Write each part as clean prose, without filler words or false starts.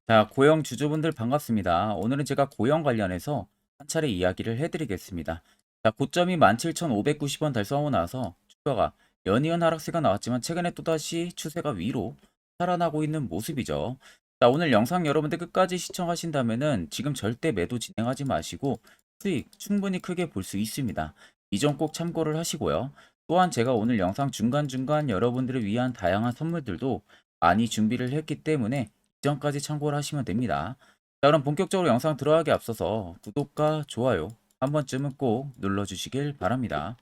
자, 고영 주주분들 반갑습니다. 오늘은 제가 고영 관련해서 한 차례 이야기를 해드리겠습니다. 자, 고점이 17,590원 달성하고 나서 주가가 연이은 하락세가 나왔지만 최근에 또다시 추세가 위로 살아나고 있는 모습이죠. 자, 오늘 영상 여러분들 끝까지 시청하신다면은 지금 절대 매도 진행하지 마시고 수익 충분히 크게 볼 수 있습니다. 이 점 꼭 참고를 하시고요. 또한 제가 오늘 영상 중간중간 여러분들을 위한 다양한 선물들도 많이 준비를 했기 때문에 이전까지 참고를 하시면 됩니다. 자, 그럼 본격적으로 영상 들어가기 앞서서 구독과 좋아요 한 번쯤은 꼭 눌러주시길 바랍니다.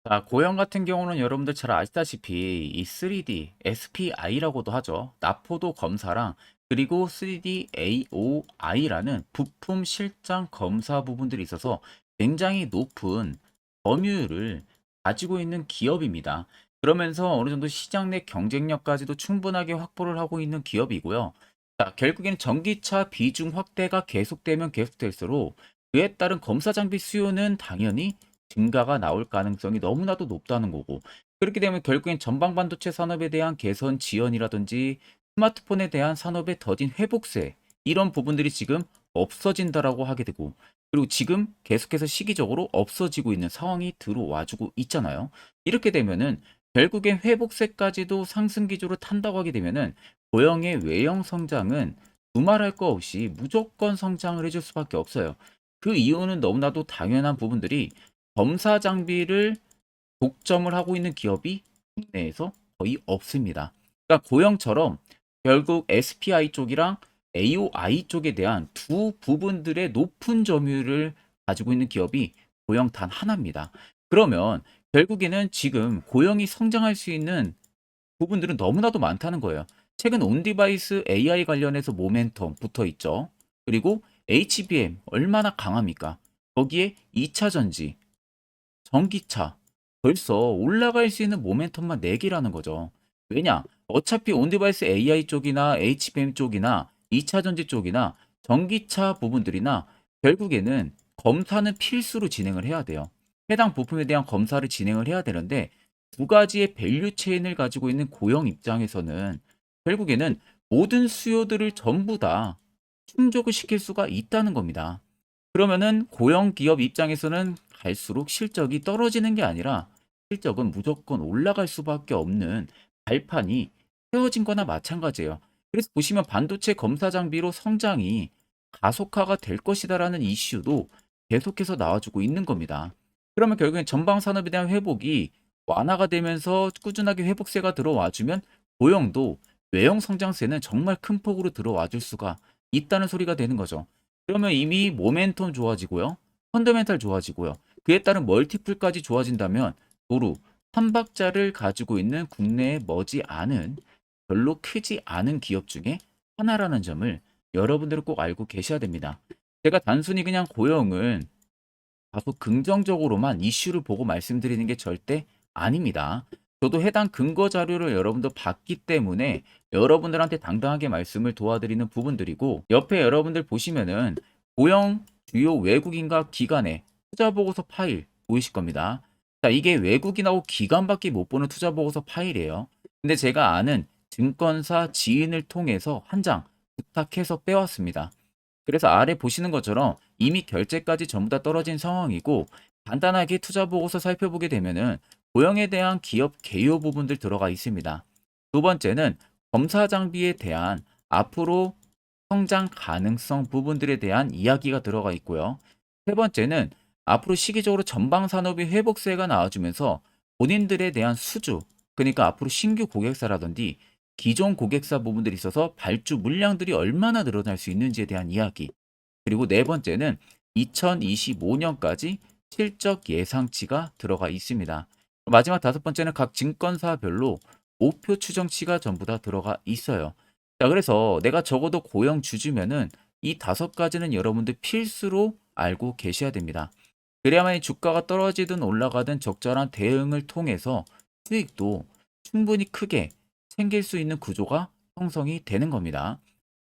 자, 고영 같은 경우는 여러분들 잘 아시다시피 이 3D SPI라고도 하죠. 나포도 검사랑 그리고 3D AOI라는 부품 실장 검사 부분들이 있어서 굉장히 높은 점유율을 가지고 있는 기업입니다. 그러면서 어느 정도 시장 내 경쟁력까지도 충분하게 확보를 하고 있는 기업이고요. 자, 결국에는 전기차 비중 확대가 계속되면 계속될수록 그에 따른 검사 장비 수요는 당연히 증가가 나올 가능성이 너무나도 높다는 거고, 그렇게 되면 결국엔 전방 반도체 산업에 대한 개선 지연이라든지 스마트폰에 대한 산업의 더딘 회복세, 이런 부분들이 지금 없어진다라고 하게 되고, 그리고 지금 계속해서 시기적으로 없어지고 있는 상황이 들어와주고 있잖아요. 이렇게 되면은 결국엔 회복세까지도 상승 기조로 탄다고 하게 되면은 고영의 외형 성장은 두말할 거 없이 무조건 성장을 해줄 수밖에 없어요. 그 이유는 너무나도 당연한 부분들이 검사 장비를 독점을 하고 있는 기업이 국내에서 거의 없습니다. 그러니까 고영처럼 결국 SPI 쪽이랑 AOI 쪽에 대한 두 부분들의 높은 점유율을 가지고 있는 기업이 고영 단 하나입니다. 그러면 결국에는 지금 고영이 성장할 수 있는 부분들은 너무나도 많다는 거예요. 최근 온디바이스 AI 관련해서 모멘텀 붙어 있죠. 그리고 HBM 얼마나 강합니까? 거기에 2차 전지, 전기차 벌써 올라갈 수 있는 모멘텀만 4개라는 거죠. 왜냐? 어차피 온디바이스 AI 쪽이나 HBM 쪽이나 2차 전지 쪽이나 전기차 부분들이나 결국에는 검사는 필수로 진행을 해야 돼요. 해당 부품에 대한 검사를 진행을 해야 되는데 두 가지의 밸류 체인을 가지고 있는 고용 입장에서는 결국에는 모든 수요들을 전부 다 충족을 시킬 수가 있다는 겁니다. 그러면은 고용 기업 입장에서는 갈수록 실적이 떨어지는 게 아니라 실적은 무조건 올라갈 수밖에 없는 발판이 세워진 거나 마찬가지예요. 그래서 보시면 반도체 검사 장비로 성장이 가속화가 될 것이다라는 이슈도 계속해서 나와주고 있는 겁니다. 그러면 결국엔 전방 산업에 대한 회복이 완화가 되면서 꾸준하게 회복세가 들어와 주면 고용도 외형 성장세는 정말 큰 폭으로 들어와 줄 수가 있다는 소리가 되는 거죠. 그러면 이미 모멘텀 좋아지고요. 펀더멘탈 좋아지고요. 그에 따른 멀티플까지 좋아진다면 도루 삼박자를 가지고 있는 국내에 머지않은 별로 크지 않은 기업 중에 하나라는 점을 여러분들은 꼭 알고 계셔야 됩니다. 제가 단순히 그냥 고용은 다소 긍정적으로만 이슈를 보고 말씀드리는 게 절대 아닙니다. 저도 해당 근거 자료를 여러분도 봤기 때문에 여러분들한테 당당하게 말씀을 도와드리는 부분들이고, 옆에 여러분들 보시면은 고용 주요 외국인과 기관의 투자 보고서 파일 보이실 겁니다. 자, 이게 외국인하고 기관밖에 못 보는 투자 보고서 파일이에요. 근데 제가 아는 증권사 지인을 통해서 한 장 부탁해서 빼왔습니다. 그래서 아래 보시는 것처럼 이미 결제까지 전부 다 떨어진 상황이고, 간단하게 투자 보고서 살펴보게 되면은 고용에 대한 기업 개요 부분들 들어가 있습니다. 두 번째는 검사 장비에 대한 앞으로 성장 가능성 부분들에 대한 이야기가 들어가 있고요. 세 번째는 앞으로 시기적으로 전방 산업의 회복세가 나와주면서 본인들에 대한 수주, 그러니까 앞으로 신규 고객사라든지 기존 고객사 부분들이 있어서 발주 물량들이 얼마나 늘어날 수 있는지에 대한 이야기. 그리고 네 번째는 2025년까지 실적 예상치가 들어가 있습니다. 마지막 다섯 번째는 각 증권사별로 목표 추정치가 전부 다 들어가 있어요. 자, 그래서 내가 적어도 고용 주주면은 이 다섯 가지는 여러분들 필수로 알고 계셔야 됩니다. 그래야만 이 주가가 떨어지든 올라가든 적절한 대응을 통해서 수익도 충분히 크게 챙길 수 있는 구조가 형성이 되는 겁니다.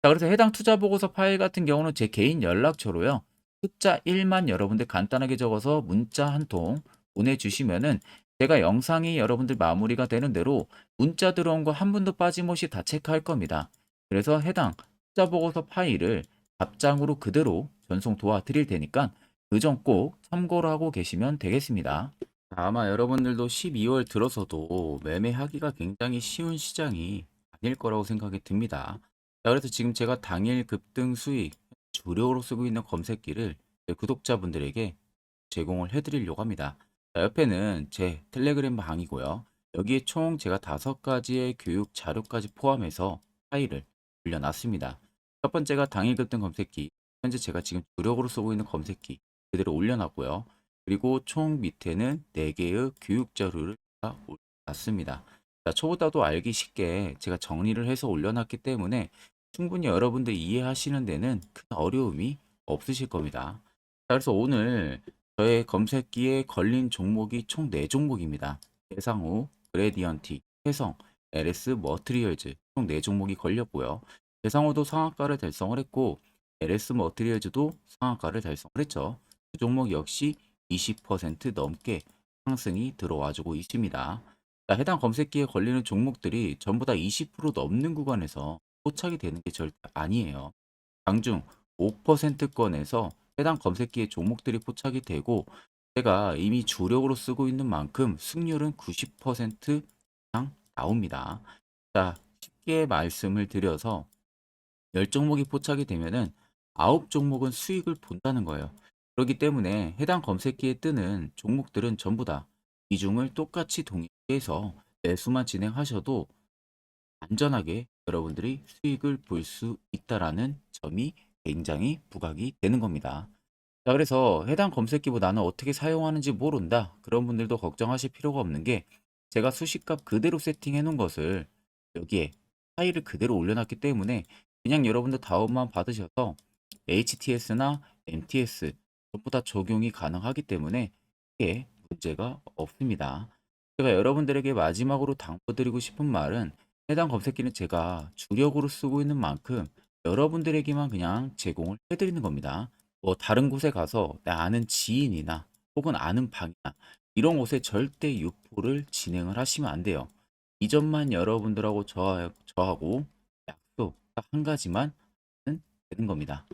자, 그래서 해당 투자 보고서 파일 같은 경우는 제 개인 연락처로요. 숫자 1만 여러분들 간단하게 적어서 문자 한 통 보내주시면은 제가 영상이 여러분들 마무리가 되는 대로 문자 들어온 거 한 분도 빠짐없이 다 체크할 겁니다. 그래서 해당 투자 보고서 파일을 답장으로 그대로 전송 도와드릴 테니까 그 점 꼭 참고를 하고 계시면 되겠습니다. 아마 여러분들도 12월 들어서도 매매하기가 굉장히 쉬운 시장이 아닐 거라고 생각이 듭니다. 자, 그래서 지금 제가 당일 급등 수익 주력으로 쓰고 있는 검색기를 제 구독자분들에게 제공을 해드리려고 합니다. 자, 옆에는 제 텔레그램 방이고요. 여기에 총 제가 5가지의 교육 자료까지 포함해서 파일을 올려놨습니다. 첫 번째가 당일 급등 검색기. 현재 제가 지금 주력으로 쓰고 있는 검색기 그대로 올려놨고요. 그리고 총 밑에는 4개의 교육 자료를 올려놨습니다. 자, 초보자도 알기 쉽게 제가 정리를 해서 올려놨기 때문에 충분히 여러분들 이해하시는 데는 큰 어려움이 없으실 겁니다. 자, 그래서 오늘 저의 검색기에 걸린 종목이 총 4종목입니다. 대상우, 그레디언티, 해성, LS 머트리얼즈 총 4종목이 걸렸고요. 대상우도 상한가를 달성을 했고 LS 머트리얼즈도 상한가를 달성을 했죠. 두 종목 역시 20% 넘게 상승이 들어와주고 있습니다. 자, 해당 검색기에 걸리는 종목들이 전부 다 20% 넘는 구간에서 포착이 되는 게 절대 아니에요. 장중 5%권에서 해당 검색기의 종목들이 포착이 되고 제가 이미 주력으로 쓰고 있는 만큼 승률은 90% 이상 나옵니다. 자, 쉽게 말씀을 드려서 10종목이 포착이 되면은 9종목은 수익을 본다는 거예요. 그렇기 때문에 해당 검색기에 뜨는 종목들은 전부 다 비중을 똑같이 동일해서 매수만 진행하셔도 안전하게 여러분들이 수익을 볼 수 있다라는 점이 굉장히 부각이 되는 겁니다. 자, 그래서 해당 검색기보 나는 어떻게 사용하는지 모른다. 그런 분들도 걱정하실 필요가 없는 게 제가 수식값 그대로 세팅해 놓은 것을 여기에 파일을 그대로 올려놨기 때문에 그냥 여러분들 다운만 받으셔서 HTS나 MTS 전부 다 적용이 가능하기 때문에 이게 문제가 없습니다. 제가 여러분들에게 마지막으로 당부드리고 싶은 말은 해당 검색기는 제가 주력으로 쓰고 있는 만큼 여러분들에게만 그냥 제공을 해드리는 겁니다. 뭐 다른 곳에 가서 내 아는 지인이나 혹은 아는 방이나 이런 곳에 절대 유포를 진행을 하시면 안 돼요. 이 점만 여러분들하고 저하고 약속 딱 한 가지만 은 되는 겁니다.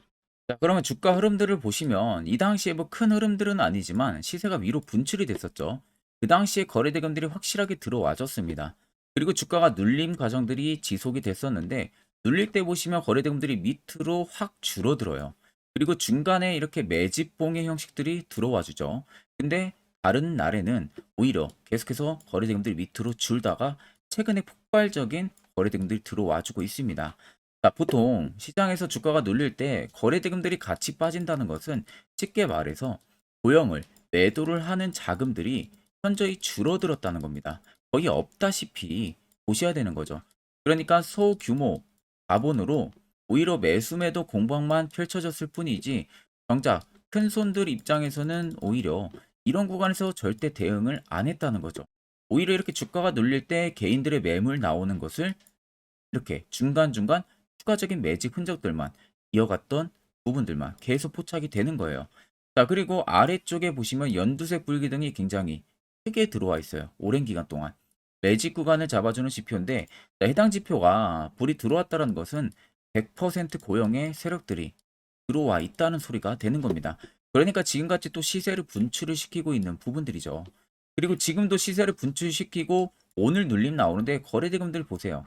자, 그러면 주가 흐름들을 보시면 이 당시에 뭐 큰 흐름들은 아니지만 시세가 위로 분출이 됐었죠. 그 당시에 거래 대금들이 확실하게 들어와줬습니다. 그리고 주가가 눌림 과정들이 지속이 됐었는데 눌릴 때 보시면 거래 대금들이 밑으로 확 줄어들어요. 그리고 중간에 이렇게 매집봉의 형식들이 들어와 주죠. 근데 다른 날에는 오히려 계속해서 거래 대금들이 밑으로 줄다가 최근에 폭발적인 거래 대금들이 들어와 주고 있습니다. 자, 보통 시장에서 주가가 눌릴 때 거래 대금들이 같이 빠진다는 것은 쉽게 말해서 고영을 매도를 하는 자금들이 현저히 줄어들었다는 겁니다. 거의 없다시피 보셔야 되는 거죠. 그러니까 소규모 자본으로 오히려 매수 매도 공방만 펼쳐졌을 뿐이지 정작 큰 손들 입장에서는 오히려 이런 구간에서 절대 대응을 안 했다는 거죠. 오히려 이렇게 주가가 눌릴 때 개인들의 매물 나오는 것을 이렇게 중간중간 추가적인 매집 흔적들만 이어갔던 부분들만 계속 포착이 되는 거예요. 자, 그리고 아래쪽에 보시면 연두색 불기둥이 굉장히 크게 들어와 있어요. 오랜 기간 동안. 매집 구간을 잡아주는 지표인데 자, 해당 지표가 불이 들어왔다는 것은 100% 고용의 세력들이 들어와 있다는 소리가 되는 겁니다. 그러니까 지금같이 또 시세를 분출을 시키고 있는 부분들이죠. 그리고 지금도 시세를 분출시키고 오늘 눌림 나오는데 거래대금들 보세요.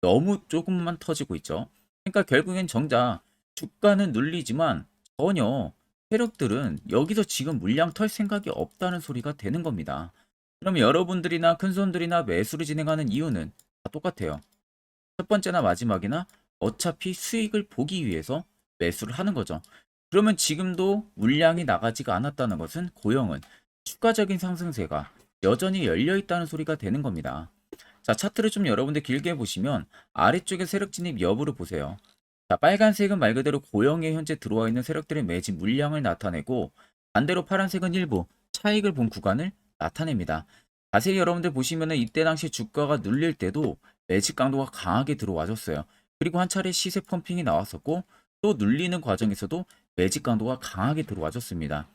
너무 조금만 터지고 있죠. 그러니까 결국엔 정작 주가는 눌리지만 전혀 세력들은 여기서 지금 물량 털 생각이 없다는 소리가 되는 겁니다. 그럼 여러분들이나 큰손들이나 매수를 진행하는 이유는 다 똑같아요. 첫 번째나 마지막이나 어차피 수익을 보기 위해서 매수를 하는 거죠. 그러면 지금도 물량이 나가지가 않았다는 것은 고영은 추가적인 상승세가 여전히 열려 있다는 소리가 되는 겁니다. 자, 차트를 좀 여러분들 길게 보시면 아래쪽에 세력 진입 여부를 보세요. 자, 빨간색은 말 그대로 고영에 현재 들어와 있는 세력들의 매집 물량을 나타내고 반대로 파란색은 일부 차익을 본 구간을 나타냅니다. 자세히 여러분들 보시면은 이때 당시 주가가 눌릴 때도 매집 강도가 강하게 들어와줬어요. 그리고 한 차례 시세 펌핑이 나왔었고 또 눌리는 과정에서도 매집 강도가 강하게 들어와줬습니다.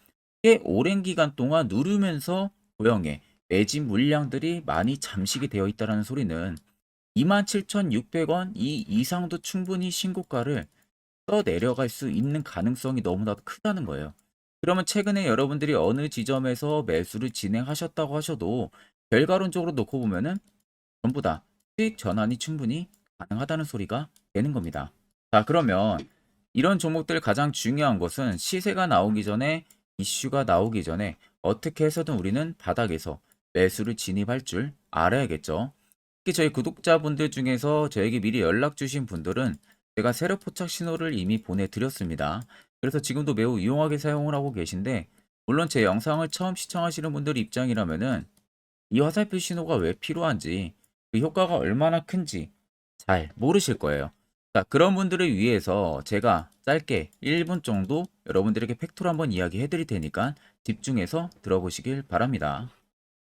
꽤 오랜 기간 동안 누르면서 고영에 매집 물량들이 많이 잠식이 되어 있다는 소리는 27,600원 이 이상도 충분히 신고가를 떠내려갈 수 있는 가능성이 너무나도 크다는 거예요. 그러면 최근에 여러분들이 어느 지점에서 매수를 진행하셨다고 하셔도 결과론적으로 놓고 보면은 전부 다 수익 전환이 충분히 가능하다는 소리가 되는 겁니다. 자, 그러면 이런 종목들 가장 중요한 것은 시세가 나오기 전에, 이슈가 나오기 전에 어떻게 해서든 우리는 바닥에서 매수를 진입할 줄 알아야겠죠. 특히 저희 구독자분들 중에서 저에게 미리 연락 주신 분들은 제가 세력 포착 신호를 이미 보내드렸습니다. 그래서 지금도 매우 유용하게 사용을 하고 계신데, 물론 제 영상을 처음 시청하시는 분들 입장이라면은 이 화살표 신호가 왜 필요한지, 그 효과가 얼마나 큰지 잘 모르실 거예요. 자, 그런 분들을 위해서 제가 짧게 1분 정도 여러분들에게 팩토를 한번 이야기해 드릴 테니까 집중해서 들어보시길 바랍니다.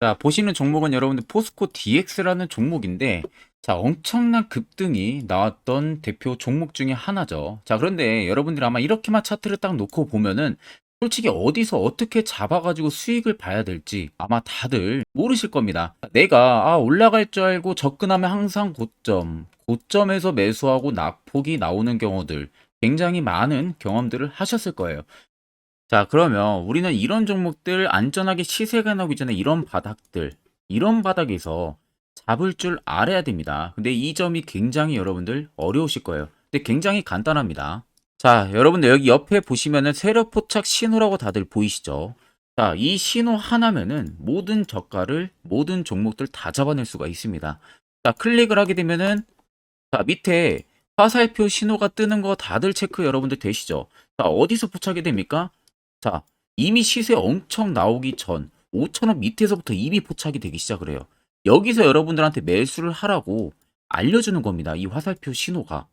자, 보시는 종목은 여러분들 포스코 DX라는 종목인데, 자, 엄청난 급등이 나왔던 대표 종목 중에 하나죠. 자, 그런데 여러분들 아마 이렇게만 차트를 딱 놓고 보면은 솔직히 어디서 어떻게 잡아가지고 수익을 봐야 될지 아마 다들 모르실 겁니다. 내가 올라갈 줄 알고 접근하면 항상 고점에서 매수하고 낙폭이 나오는 경우들 굉장히 많은 경험들을 하셨을 거예요. 자, 그러면 우리는 이런 종목들 안전하게 시세가 나오기 전에 이런 바닥에서 잡을 줄 알아야 됩니다. 근데 이 점이 굉장히 여러분들 어려우실 거예요. 근데 굉장히 간단합니다. 자, 여러분들 여기 옆에 보시면은 세력 포착 신호라고 다들 보이시죠? 자, 이 신호 하나면은 모든 저가를, 모든 종목들 다 잡아낼 수가 있습니다. 자, 클릭을 하게 되면은, 자, 밑에 화살표 신호가 뜨는 거 다들 체크 여러분들 되시죠? 자, 어디서 포착이 됩니까? 자, 이미 시세 엄청 나오기 전 5,000원 밑에서부터 이미 포착이 되기 시작을 해요. 여기서 여러분들한테 매수를 하라고 알려주는 겁니다. 이 화살표 신호가.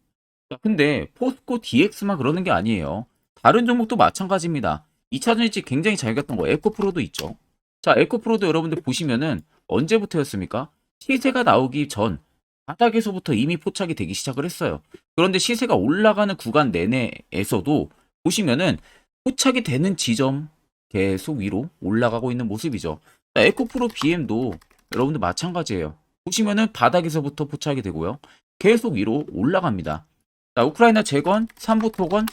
자, 근데 포스코 DX만 그러는 게 아니에요. 다른 종목도 마찬가지입니다. 2차 전지 굉장히 잘 갔던 거 에코프로도 있죠. 자, 에코프로도 여러분들 보시면은 언제부터였습니까? 시세가 나오기 전 바닥에서부터 이미 포착이 되기 시작을 했어요. 그런데 시세가 올라가는 구간 내내에서도 보시면은 포착이 되는 지점 계속 위로 올라가고 있는 모습이죠. 자, 에코프로 BM도 여러분들 마찬가지예요. 보시면은 바닥에서부터 포착이 되고요. 계속 위로 올라갑니다. 자, 우크라이나 재건, 삼부 토건,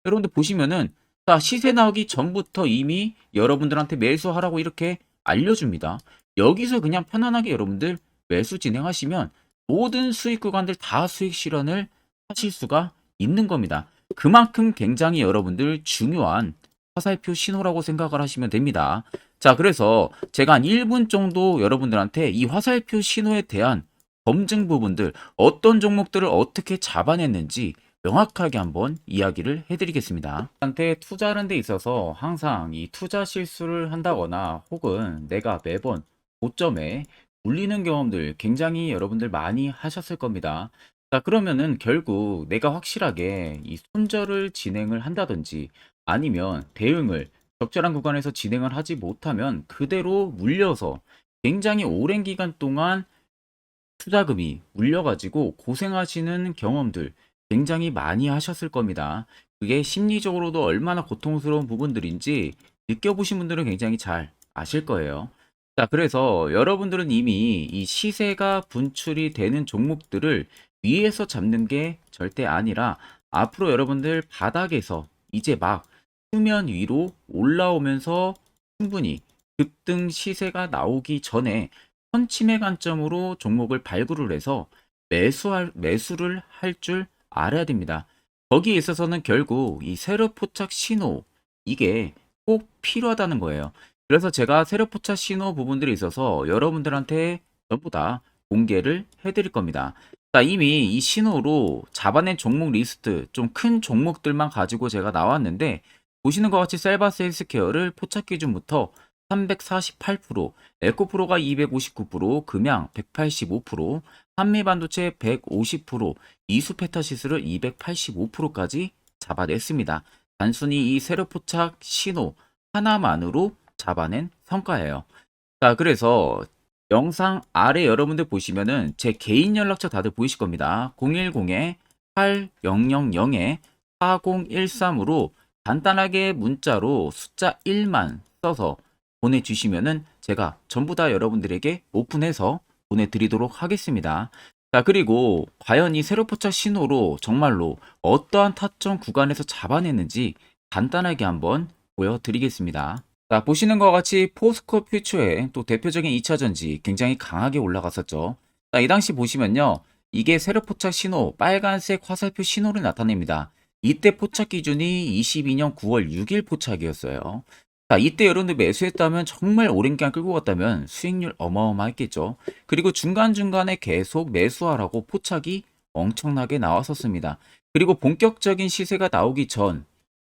여러분들 보시면은 자, 시세 나오기 전부터 이미 여러분들한테 매수하라고 이렇게 알려줍니다. 여기서 그냥 편안하게 여러분들 매수 진행하시면 모든 수익 구간들 다 수익 실현을 하실 수가 있는 겁니다. 그만큼 굉장히 여러분들 중요한 화살표 신호라고 생각을 하시면 됩니다. 자, 그래서 제가 한 1분 정도 여러분들한테 이 화살표 신호에 대한 검증 부분들, 어떤 종목들을 어떻게 잡아냈는지 명확하게 한번 이야기를 해드리겠습니다. 한테 투자하는 데 있어서 항상 이 투자 실수를 한다거나 혹은 내가 매번 고점에 물리는 경험들 굉장히 여러분들 많이 하셨을 겁니다. 자, 그러면은 결국 내가 확실하게 이 손절을 진행을 한다든지 아니면 대응을 적절한 구간에서 진행을 하지 못하면 그대로 물려서 굉장히 오랜 기간 동안 투자금이 물려가지고 고생하시는 경험들 굉장히 많이 하셨을 겁니다. 그게 심리적으로도 얼마나 고통스러운 부분들인지 느껴보신 분들은 굉장히 잘 아실 거예요. 자, 그래서 여러분들은 이미 이 시세가 분출이 되는 종목들을 위에서 잡는 게 절대 아니라 앞으로 여러분들 바닥에서 이제 막 수면 위로 올라오면서 충분히 급등 시세가 나오기 전에 선침의 관점으로 종목을 발굴을 해서 매수를 할 줄 알아야 됩니다. 거기에 있어서는 결국 이 세력 포착 신호 이게 꼭 필요하다는 거예요. 그래서 제가 세력 포착 신호 부분들이 있어서 여러분들한테 전부 다 공개를 해드릴 겁니다. 자, 이미 이 신호로 잡아낸 종목 리스트 좀 큰 종목들만 가지고 제가 나왔는데 보시는 것 같이 셀바스 헬스케어를 포착 기준부터 348%, 에코프로가 259%, 금양 185%, 한미반도체 150%, 이수페타시스를 285%까지 잡아냈습니다. 단순히 이 세력포착 신호 하나만으로 잡아낸 성과예요. 자, 그래서 영상 아래 여러분들 보시면은 제 개인 연락처 다들 보이실 겁니다. 010-8000-4013으로 간단하게 문자로 숫자 1만 써서 보내주시면은 제가 전부 다 여러분들에게 오픈해서 보내드리도록 하겠습니다. 자, 그리고 과연 이 세로 포착 신호로 정말로 어떠한 타점 구간에서 잡아냈는지 간단하게 한번 보여드리겠습니다. 자, 보시는 것과 같이 포스코 퓨처의 또 대표적인 2차 전지 굉장히 강하게 올라갔었죠. 자, 이 당시 보시면요. 이게 세로 포착 신호, 빨간색 화살표 신호를 나타냅니다. 이때 포착 기준이 22년 9월 6일 포착이었어요. 자, 이때 여러분들 매수했다면 정말 오랜 기간 끌고 갔다면 수익률 어마어마했겠죠. 그리고 중간중간에 계속 매수하라고 포착이 엄청나게 나왔었습니다. 그리고 본격적인 시세가 나오기 전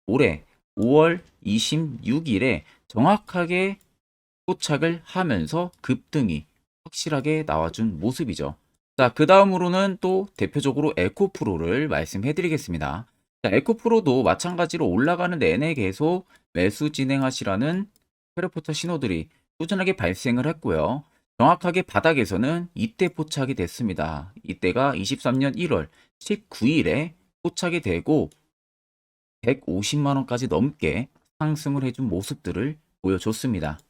올해 5월 26일에 정확하게 포착을 하면서 급등이 확실하게 나와준 모습이죠. 자, 그 다음으로는 또 대표적으로 에코프로를 말씀해 드리겠습니다. 자, 에코프로도 마찬가지로 올라가는 내내 계속 매수 진행하시라는 페르포터 신호들이 꾸준하게 발생을 했고요. 정확하게 바닥에서는 이때 포착이 됐습니다. 이때가 23년 1월 19일에 포착이 되고 150만 원까지 넘게 상승을 해준 모습들을 보여줬습니다.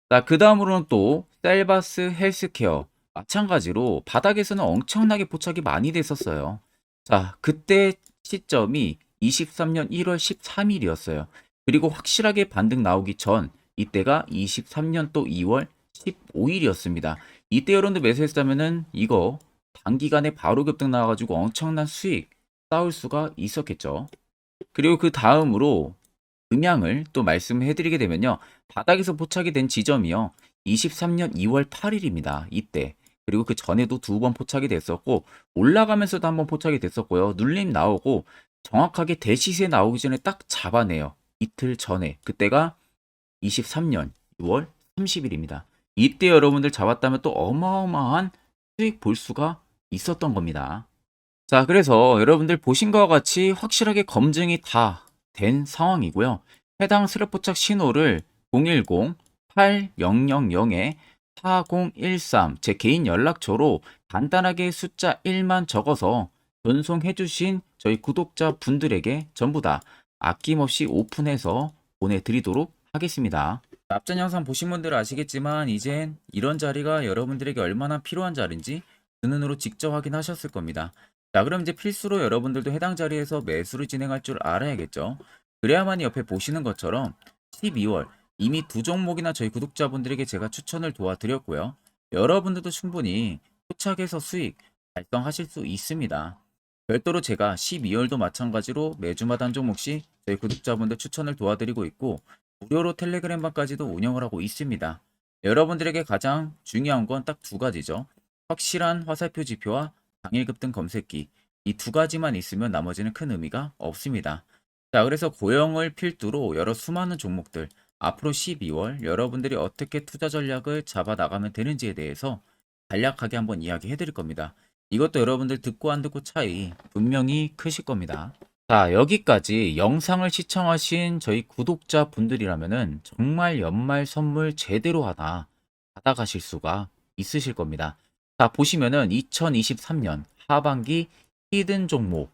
자, 그 다음으로는 또 셀바스 헬스케어 마찬가지로 바닥에서는 엄청나게 포착이 많이 됐었어요. 자, 그때 시점이 23년 1월 13일이었어요. 그리고 확실하게 반등 나오기 전 이때가 23년 또 2월 15일이었습니다. 이때 여러분들 매수했다면은 이거 단기간에 바로 급등 나와가지고 엄청난 수익 쌓을 수가 있었겠죠. 그리고 그 다음으로 음향을 또 말씀해 드리게 되면요. 바닥에서 포착이 된 지점이요. 23년 2월 8일입니다. 이때. 그리고 그 전에도 두 번 포착이 됐었고 올라가면서도 한 번 포착이 됐었고요. 눌림 나오고 정확하게 대시세 나오기 전에 딱 잡아내요. 이틀 전에. 그때가 23년 6월 30일입니다. 이때 여러분들 잡았다면 또 어마어마한 수익 볼 수가 있었던 겁니다. 자, 그래서 여러분들 보신 것과 같이 확실하게 검증이 다 된 상황이고요. 해당 스랩포착 신호를 010-8000-4013 제 개인 연락처로 간단하게 숫자 1만 적어서 전송해 주신 저희 구독자 분들에게 전부 다 아낌없이 오픈해서 보내드리도록 하겠습니다. 앞전 영상 보신 분들은 아시겠지만 이젠 이런 자리가 여러분들에게 얼마나 필요한 자리인지 그 눈으로 직접 확인하셨을 겁니다. 자, 그럼 이제 필수로 여러분들도 해당 자리에서 매수를 진행할 줄 알아야겠죠. 그래야만이 옆에 보시는 것처럼 12월 이미 두 종목이나 저희 구독자분들에게 제가 추천을 도와드렸고요. 여러분들도 충분히 포착해서 수익 달성하실 수 있습니다. 별도로 제가 12월도 마찬가지로 매주마다 한 종목씩 저희 구독자분들 추천을 도와드리고 있고 무료로 텔레그램방까지도 운영을 하고 있습니다. 여러분들에게 가장 중요한 건 딱 두 가지죠. 확실한 화살표 지표와 당일 급등 검색기 이 두 가지만 있으면 나머지는 큰 의미가 없습니다. 자, 그래서 고영을 필두로 여러 수많은 종목들 앞으로 12월 여러분들이 어떻게 투자 전략을 잡아 나가면 되는지에 대해서 간략하게 한번 이야기해 드릴 겁니다. 이것도 여러분들 듣고 안 듣고 차이 분명히 크실 겁니다. 자, 여기까지 영상을 시청하신 저희 구독자 분들이라면은 정말 연말 선물 제대로 하나 받아가실 수가 있으실 겁니다. 자, 보시면은 2023년 하반기 히든 종목,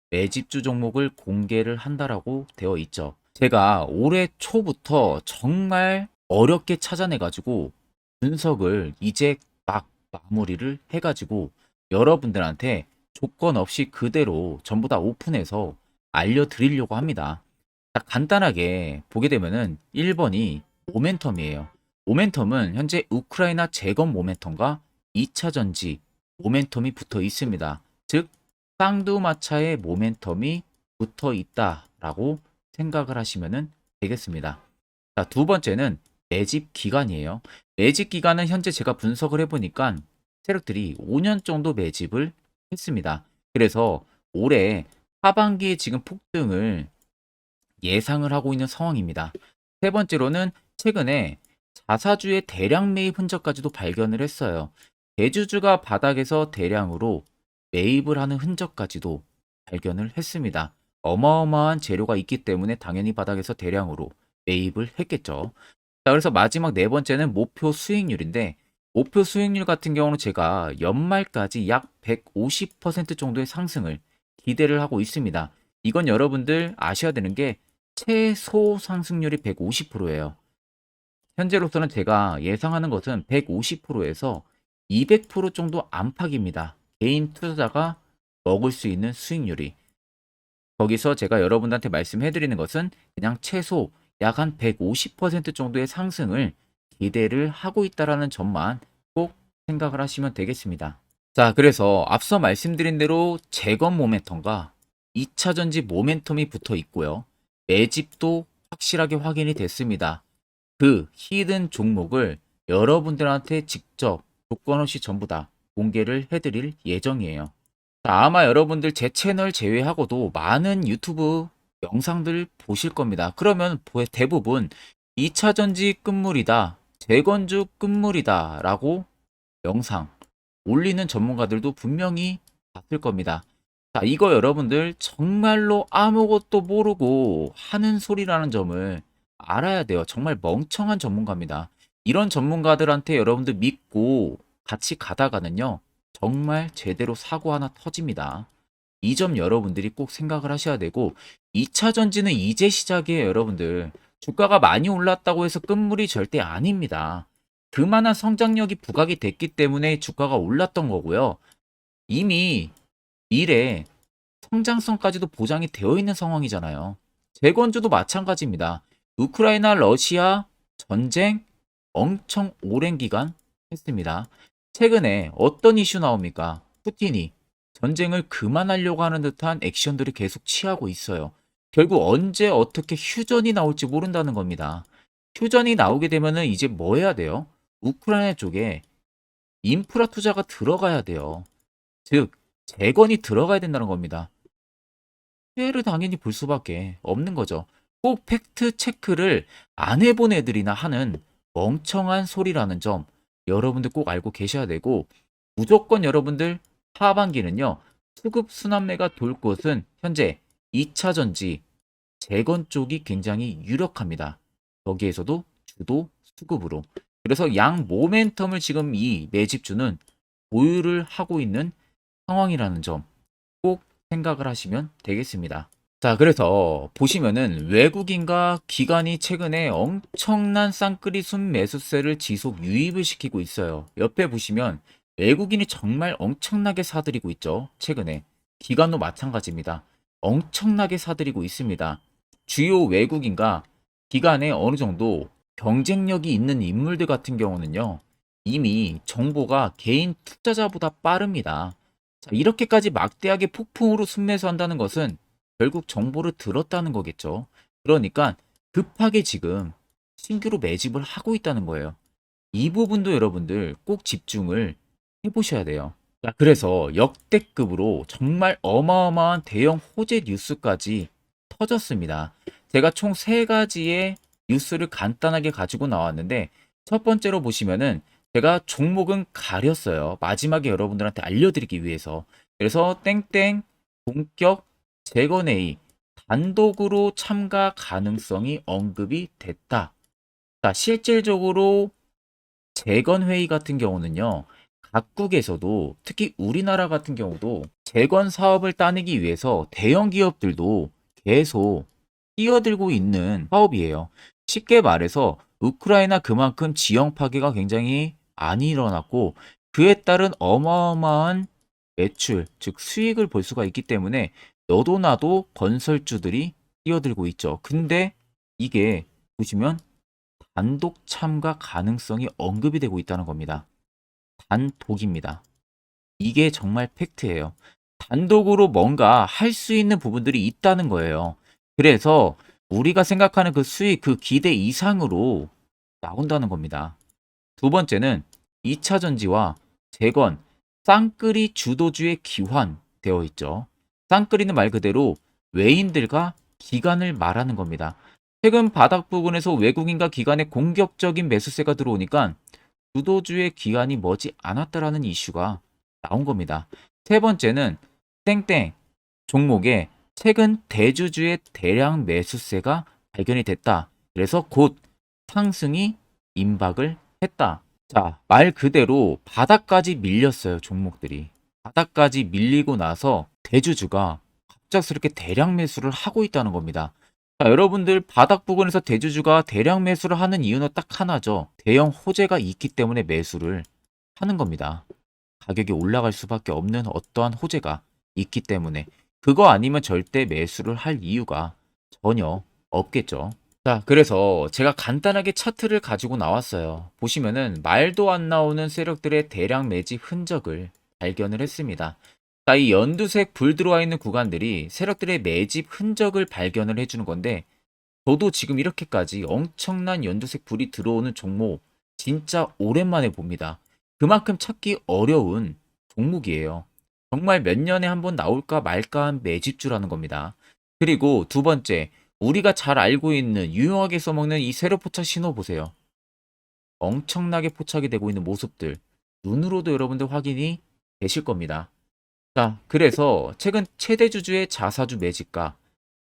매집주 종목을 공개를 한다라고 되어 있죠. 제가 올해 초부터 정말 어렵게 찾아내가지고 분석을 이제 막 마무리를 해가지고 여러분들한테 조건 없이 그대로 전부 다 오픈해서 알려드리려고 합니다. 자, 간단하게 보게 되면은 1번이 모멘텀이에요. 모멘텀은 현재 우크라이나 재건 모멘텀과 2차 전지 모멘텀이 붙어 있습니다. 즉 쌍두마차의 모멘텀이 붙어 있다라고 생각을 하시면 되겠습니다. 자, 두 번째는 매집 기간이에요. 매집 기간은 현재 제가 분석을 해보니까 세력들이 5년 정도 매집을 했습니다. 그래서 올해 하반기에 지금 폭등을 예상을 하고 있는 상황입니다. 세 번째로는 최근에 자사주의 대량 매입 흔적까지도 발견을 했어요. 대주주가 바닥에서 대량으로 매입을 하는 흔적까지도 발견을 했습니다. 어마어마한 재료가 있기 때문에 당연히 바닥에서 대량으로 매입을 했겠죠. 자, 그래서 마지막 네 번째는 목표 수익률인데 목표 수익률 같은 경우는 제가 연말까지 약 150% 정도의 상승을 기대를 하고 있습니다. 이건 여러분들 아셔야 되는 게 최소 상승률이 150%예요. 현재로서는 제가 예상하는 것은 150%에서 200% 정도 안팎입니다. 개인 투자자가 먹을 수 있는 수익률이. 거기서 제가 여러분들한테 말씀해 드리는 것은 그냥 최소 약 한 150% 정도의 상승을 기대를 하고 있다라는 점만 꼭 생각을 하시면 되겠습니다. 자, 그래서 앞서 말씀드린 대로 재건 모멘텀과 2차 전지 모멘텀이 붙어 있고요. 매집도 확실하게 확인이 됐습니다. 그 히든 종목을 여러분들한테 직접 조건 없이 전부 다 공개를 해드릴 예정이에요. 자, 아마 여러분들 제 채널 제외하고도 많은 유튜브 영상들 보실 겁니다. 그러면 대부분 2차 전지 끝물이다, 재건주 끝물이다 라고 영상 올리는 전문가들도 분명히 봤을 겁니다. 자, 이거 여러분들 정말로 아무것도 모르고 하는 소리라는 점을 알아야 돼요. 정말 멍청한 전문가입니다. 이런 전문가들한테 여러분들 믿고 같이 가다가는요, 정말 제대로 사고 하나 터집니다. 이 점 여러분들이 꼭 생각을 하셔야 되고, 2차 전지는 이제 시작이에요, 여러분들. 주가가 많이 올랐다고 해서 끝물이 절대 아닙니다. 그만한 성장력이 부각이 됐기 때문에 주가가 올랐던 거고요. 이미 미래 성장성까지도 보장이 되어 있는 상황이잖아요. 재건주도 마찬가지입니다. 우크라이나 러시아 전쟁 엄청 오랜 기간 했습니다. 최근에 어떤 이슈 나옵니까? 푸틴이 전쟁을 그만하려고 하는 듯한 액션들을 계속 취하고 있어요. 결국 언제 어떻게 휴전이 나올지 모른다는 겁니다. 휴전이 나오게 되면은 이제 뭐 해야 돼요? 우크라이나 쪽에 인프라 투자가 들어가야 돼요. 즉, 재건이 들어가야 된다는 겁니다. 피해를 당연히 볼 수밖에 없는 거죠. 꼭 팩트 체크를 안 해본 애들이나 하는 멍청한 소리라는 점 여러분들 꼭 알고 계셔야 되고, 무조건 여러분들 하반기는요, 수급 순환매가 돌 곳은 현재 2차 전지, 재건 쪽이 굉장히 유력합니다. 거기에서도 주도 수급으로. 그래서 양 모멘텀을 지금 이 매집주는 보유를 하고 있는 상황이라는 점 꼭 생각을 하시면 되겠습니다. 자, 그래서 보시면은 외국인과 기관이 최근에 엄청난 쌍끌이 순매수세를 지속 유입을 시키고 있어요. 옆에 보시면 외국인이 정말 엄청나게 사들이고 있죠. 최근에. 기관도 마찬가지입니다. 엄청나게 사들이고 있습니다. 주요 외국인과 기관에 어느 정도 경쟁력이 있는 인물들 같은 경우는요, 이미 정보가 개인 투자자보다 빠릅니다. 자, 이렇게까지 막대하게 폭풍으로 순매수한다는 것은 결국 정보를 들었다는 거겠죠. 그러니까 급하게 지금 신규로 매집을 하고 있다는 거예요. 이 부분도 여러분들 꼭 집중을 해보셔야 돼요. 자, 그래서 역대급으로 정말 어마어마한 대형 호재 뉴스까지 터졌습니다. 제가 총 세 가지의 뉴스를 간단하게 가지고 나왔는데, 첫 번째로 보시면은 제가 종목은 가렸어요. 마지막에 여러분들한테 알려드리기 위해서. 그래서 땡땡 본격 재건회의 단독으로 참가 가능성이 언급이 됐다. 자, 실질적으로 재건회의 같은 경우는요, 각국에서도 특히 우리나라 같은 경우도 재건 사업을 따내기 위해서 대형 기업들도 계속 뛰어들고 있는 사업이에요. 쉽게 말해서 우크라이나 그만큼 지형 파괴가 굉장히 많이 일어났고, 그에 따른 어마어마한 매출, 즉 수익을 볼 수가 있기 때문에 너도 나도 건설주들이 뛰어들고 있죠. 근데 이게 보시면 단독 참가 가능성이 언급이 되고 있다는 겁니다. 단독입니다. 이게 정말 팩트예요. 단독으로 뭔가 할 수 있는 부분들이 있다는 거예요. 그래서 우리가 생각하는 그 수익, 그 기대 이상으로 나온다는 겁니다. 두 번째는 2차 전지와 재건, 쌍끌이 주도주의 기환되어 있죠. 쌍끌이는 말 그대로 외인들과 기관을 말하는 겁니다. 최근 바닥 부근에서 외국인과 기관의 공격적인 매수세가 들어오니까 주도주의 기관이 머지 않았다라는 이슈가 나온 겁니다. 세 번째는 땡땡 종목에 최근 대주주의 대량 매수세가 발견이 됐다. 그래서 곧 상승이 임박을 했다. 자, 말 그대로 바닥까지 밀렸어요, 종목들이. 바닥까지 밀리고 나서 대주주가 갑작스럽게 대량 매수를 하고 있다는 겁니다. 자, 여러분들 바닥 부근에서 대주주가 대량 매수를 하는 이유는 딱 하나죠. 대형 호재가 있기 때문에 매수를 하는 겁니다. 가격이 올라갈 수밖에 없는 어떠한 호재가 있기 때문에 그거 아니면 절대 매수를 할 이유가 전혀 없겠죠. 자, 그래서 제가 간단하게 차트를 가지고 나왔어요. 보시면은 말도 안 나오는 세력들의 대량 매집 흔적을 발견을 했습니다. 자, 이 연두색 불 들어와 있는 구간들이 세력들의 매집 흔적을 발견을 해주는 건데, 저도 지금 이렇게까지 엄청난 연두색 불이 들어오는 종목 진짜 오랜만에 봅니다. 그만큼 찾기 어려운 종목이에요. 정말 몇 년에 한 번 나올까 말까 한 매집주라는 겁니다. 그리고 두 번째, 우리가 잘 알고 있는 유용하게 써먹는 이 세로 포착 신호 보세요. 엄청나게 포착이 되고 있는 모습들 눈으로도 여러분들 확인이 되실 겁니다. 자, 그래서 최근 최대 주주의 자사주 매집과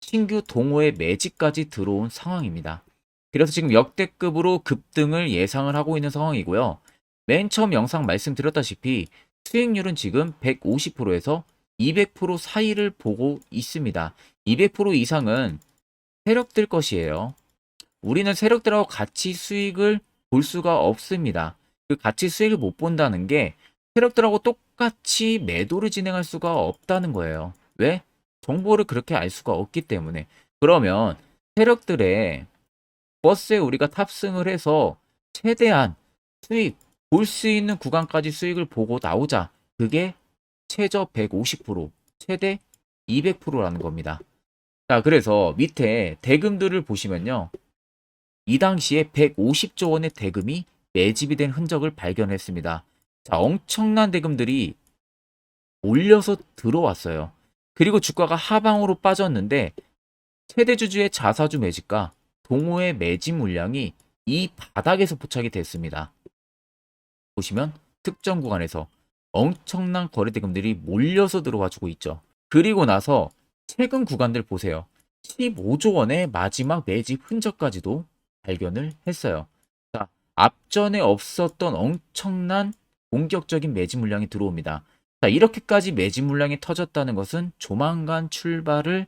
신규 동호회 매집까지 들어온 상황입니다. 그래서 지금 역대급으로 급등을 예상을 하고 있는 상황이고요. 맨 처음 영상 말씀드렸다시피 수익률은 지금 150%에서 200% 사이를 보고 있습니다. 200% 이상은 세력들 것이에요. 우리는 세력들하고 같이 수익을 볼 수가 없습니다. 그 같이 수익을 못 본다는 게 세력들하고 똑같이 매도를 진행할 수가 없다는 거예요. 왜? 정보를 그렇게 알 수가 없기 때문에. 그러면 세력들의 버스에 우리가 탑승을 해서 최대한 수익 볼 수 있는 구간까지 수익을 보고 나오자. 그게 최저 150%, 최대 200%라는 겁니다. 자, 그래서 밑에 대금들을 보시면요. 이 당시에 150조 원의 대금이 매집이 된 흔적을 발견했습니다. 자, 엄청난 대금들이 올려서 들어왔어요. 그리고 주가가 하방으로 빠졌는데 최대 주주의 자사주 매집과 동호회 매집 물량이 이 바닥에서 포착이 됐습니다. 보시면 특정 구간에서 엄청난 거래 대금들이 몰려서 들어와 주고 있죠. 그리고 나서 최근 구간들 보세요. 15조 원의 마지막 매집 흔적까지도 발견을 했어요. 자, 앞전에 없었던 엄청난 공격적인 매집 물량이 들어옵니다. 자, 이렇게까지 매집 물량이 터졌다는 것은 조만간 출발을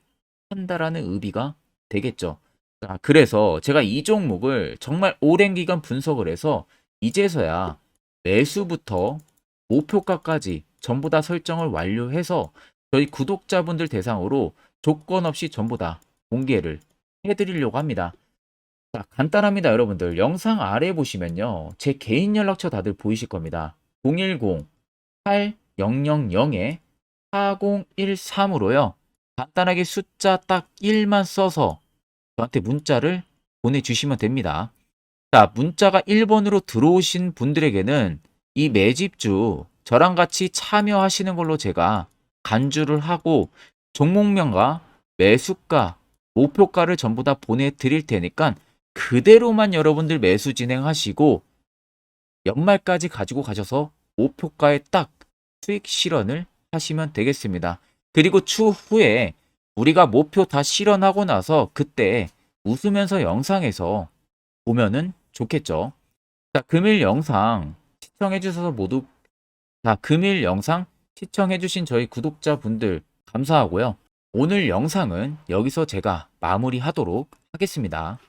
한다라는 의미가 되겠죠. 자, 그래서 제가 이 종목을 정말 오랜 기간 분석을 해서 이제서야 매수부터 목표가까지 전부 다 설정을 완료해서 저희 구독자분들 대상으로 조건 없이 전부 다 공개를 해드리려고 합니다. 자, 간단합니다, 여러분들. 영상 아래 보시면요. 제 개인 연락처 다들 보이실 겁니다. 010-8013-4013으로요. 간단하게 숫자 딱 1만 써서 저한테 문자를 보내주시면 됩니다. 자, 문자가 1번으로 들어오신 분들에게는 이 매집주 저랑 같이 참여하시는 걸로 제가 간주를 하고 종목명과 매수가, 목표가를 전부 다 보내드릴 테니까 그대로만 여러분들 매수 진행하시고 연말까지 가지고 가셔서 목표가에 딱 수익 실현을 하시면 되겠습니다. 그리고 추후에 우리가 목표 다 실현하고 나서 그때 웃으면서 영상에서 보면은 좋겠죠. 자, 금일 영상 시청해 주셔서 모두 금일 영상 시청해 주신 저희 구독자분들 감사하고요. 오늘 영상은 여기서 제가 마무리하도록 하겠습니다.